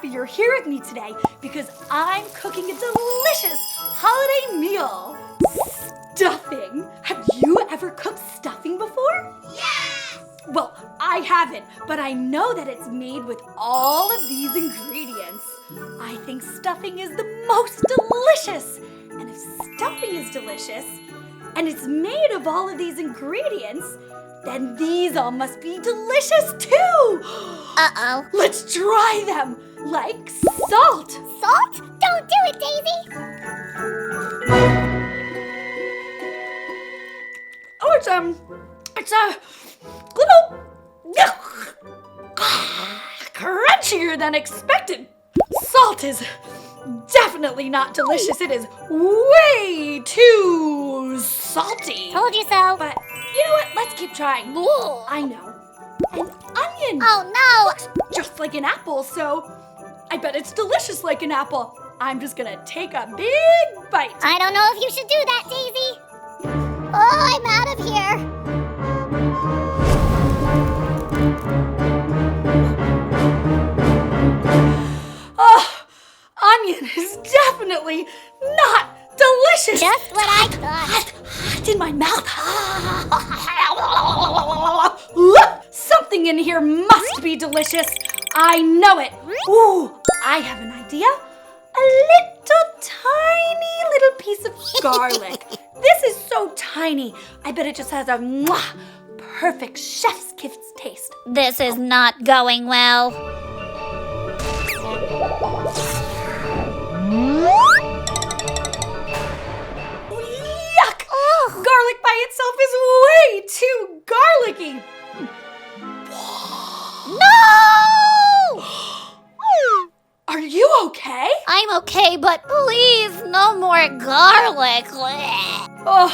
happy you're here with me today because I'm cooking a delicious holiday meal. Stuffing. Have you ever cooked stuffing before? Yes! Well, I haven't, but I know that it's made with all of these ingredients. I think stuffing is the most delicious. And if stuffing is delicious, and it's made of all of these ingredients, then these all must be delicious too! Uh-oh. Let's try them, like salt. Salt? Don't do it, Daisy! Oh, it's a little crunchier than expected. Salt is definitely not delicious. It is way too salty. Told you so. But you know what? Let's keep trying. Ooh. I know. An onion. Oh, no. Looks just like an apple, so I bet it's delicious like an apple. I'm just gonna take a big bite. I don't know if you should do that, Daisy. Oh, I'm out of here. Oh, onion is definitely not delicious. Just what I thought. Hot in my mouth. Something in here must be delicious. I know it. Ooh, I have an idea. A little piece of garlic. This is so tiny. I bet it just has a perfect chef's kiss taste. This is not going well. Yuck! Garlic by itself is way too garlicky. No! Are you okay? I'm okay, but please, no more garlic. Oh,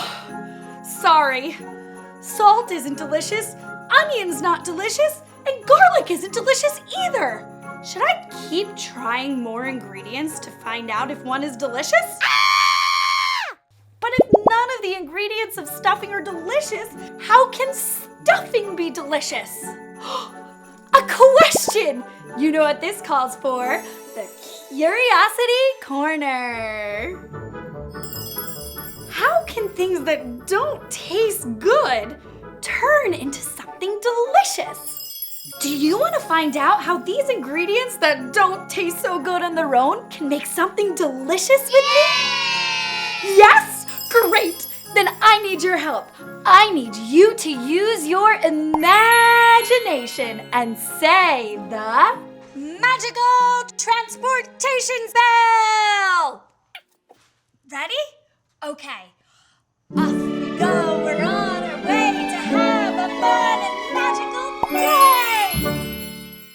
sorry. Salt isn't delicious, onion's not delicious, and garlic isn't delicious either. Should I keep trying more ingredients to find out if one is delicious? But if none of the ingredients of stuffing are delicious, how can stuffing be delicious? A question! You know what this calls for? The Curiosity Corner. How can things that don't taste good turn into something delicious? Do you want to find out how these ingredients that don't taste so good on their own can make something delicious with me? Yes? Great! Then I need your help. I need you to use your imagination and say the magical transportation spell! Ready? Okay. Off we go. We're on our way to have a fun and magical day!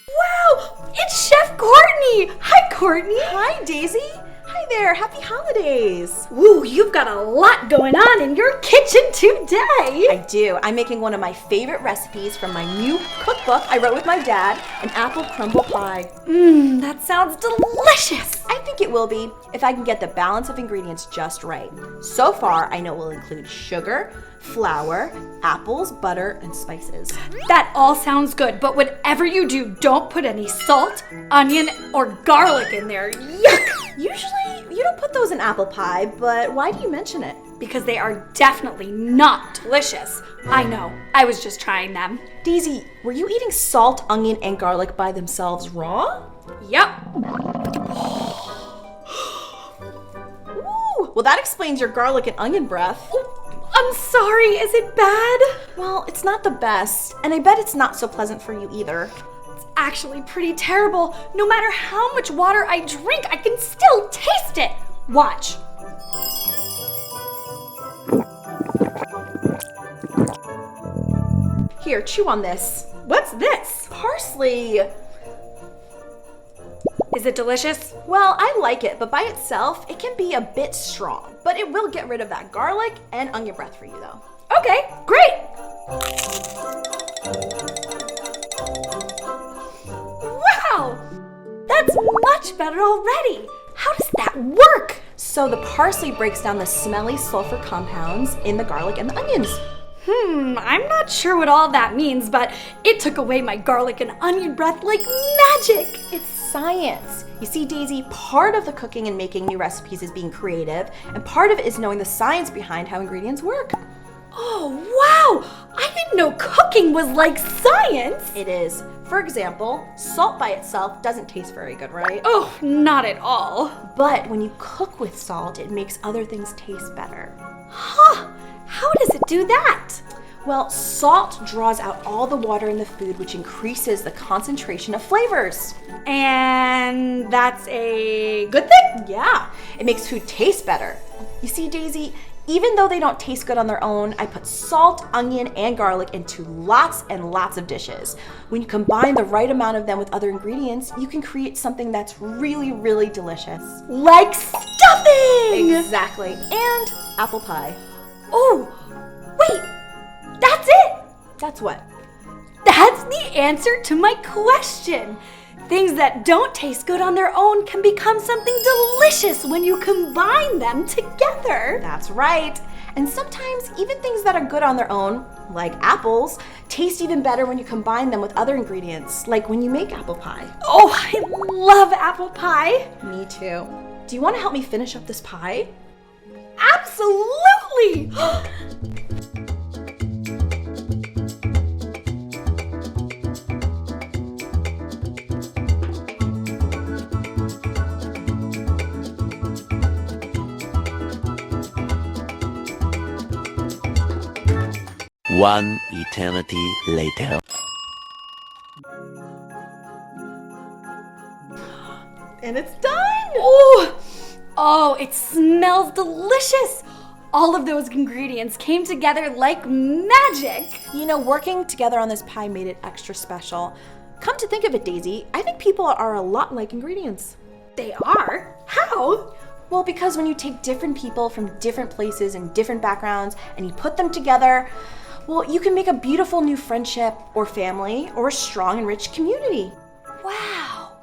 Wow! It's Chef Courtney! Hi, Courtney! Hi, Daisy. Hi there. Happy holidays. Woo, you've got a lot going on in your kitchen today. I do. I'm making one of my favorite recipes from my new cookbook I wrote with my dad, an apple crumble pie. That sounds delicious. I think it will be if I can get the balance of ingredients just right. So far, I know it will include sugar, flour, apples, butter, and spices. That all sounds good, but whatever you do, don't put any salt, onion, or garlic in there. Yuck! Usually, you don't put those in apple pie, but why do you mention it? Because they are definitely not delicious. I know, I was just trying them. Daisy, were you eating salt, onion, and garlic by themselves raw? Yep. Ooh, well that explains your garlic and onion breath. I'm sorry, is it bad? Well, it's not the best, and I bet it's not so pleasant for you either. It's actually pretty terrible. No matter how much water I drink, I can still taste it. Watch. Here, chew on this. What's this? Parsley. Is it delicious? Well, I like it, but by itself, it can be a bit strong. But it will get rid of that garlic and onion breath for you, though. Okay, great. Wow, that's much better already. How does that work? So the parsley breaks down the smelly sulfur compounds in the garlic and the onions. I'm not sure what all that means, but it took away my garlic and onion breath like magic. It's science. You see, Daisy, part of the cooking and making new recipes is being creative, and part of it is knowing the science behind how ingredients work. Oh, wow! I didn't know cooking was like science! It is. For example, salt by itself doesn't taste very good, right? Oh, not at all. But when you cook with salt, it makes other things taste better. Huh! How does it do that? Well, salt draws out all the water in the food, which increases the concentration of flavors. And that's a good thing? Yeah, it makes food taste better. You see, Daisy, even though they don't taste good on their own, I put salt, onion, and garlic into lots and lots of dishes. When you combine the right amount of them with other ingredients, you can create something that's really, really delicious. Like stuffing! Exactly, and apple pie. Oh, wait, that's it! That's what? That's the answer to my question. Things that don't taste good on their own can become something delicious when you combine them together. That's right. And sometimes even things that are good on their own, like apples, taste even better when you combine them with other ingredients, like when you make apple pie. Oh, I love apple pie. Me too. Do you want to help me finish up this pie? Absolutely! One eternity later. And it's done! Oh, it smells delicious. All of those ingredients came together like magic. You know, working together on this pie made it extra special. Come to think of it, Daisy, I think people are a lot like ingredients. They are? How? Well, because when you take different people from different places and different backgrounds and you put them together, well, you can make a beautiful new friendship or family or a strong and rich community. Wow,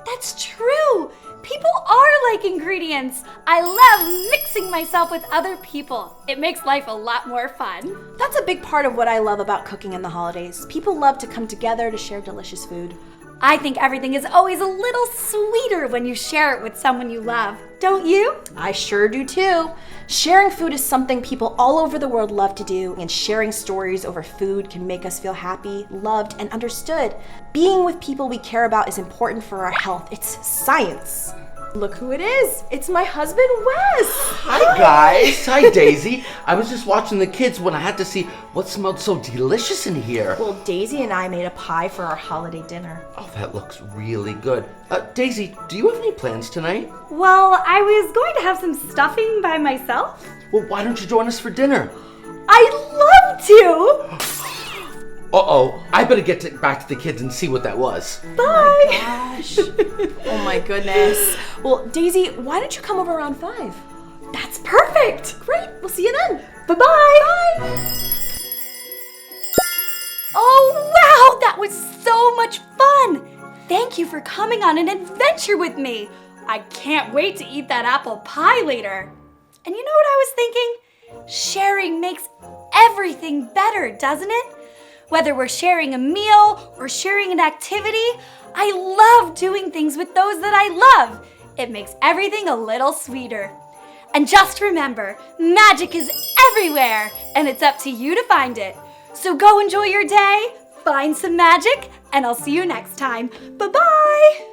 that's true. People are like ingredients. I love mixing myself with other people. It makes life a lot more fun. That's a big part of what I love about cooking in the holidays. People love to come together to share delicious food. I think everything is always a little sweeter when you share it with someone you love. Don't you? I sure do too. Sharing food is something people all over the world love to do, and sharing stories over food can make us feel happy, loved, and understood. Being with people we care about is important for our health. It's science. Look who it is. It's my husband, Wes. Hi guys. Hi Daisy. I was just watching the kids when I had to see what smelled so delicious in here. Well, Daisy and I made a pie for our holiday dinner. Oh, that looks really good. Daisy, do you have any plans tonight? Well, I was going to have some stuffing by myself. Well, why don't you join us for dinner? I'd love to. Uh-oh, I better get back to the kids and see what that was. Bye. Oh my gosh. Oh my goodness. Well, Daisy, why don't you come over around 5? That's perfect. Great. We'll see you then. Bye-bye. Bye. Oh, wow, that was so much fun. Thank you for coming on an adventure with me. I can't wait to eat that apple pie later. And you know what I was thinking? Sharing makes everything better, doesn't it? Whether we're sharing a meal or sharing an activity, I love doing things with those that I love. It makes everything a little sweeter. And just remember, magic is everywhere, and it's up to you to find it. So go enjoy your day, find some magic, and I'll see you next time. Bye-bye!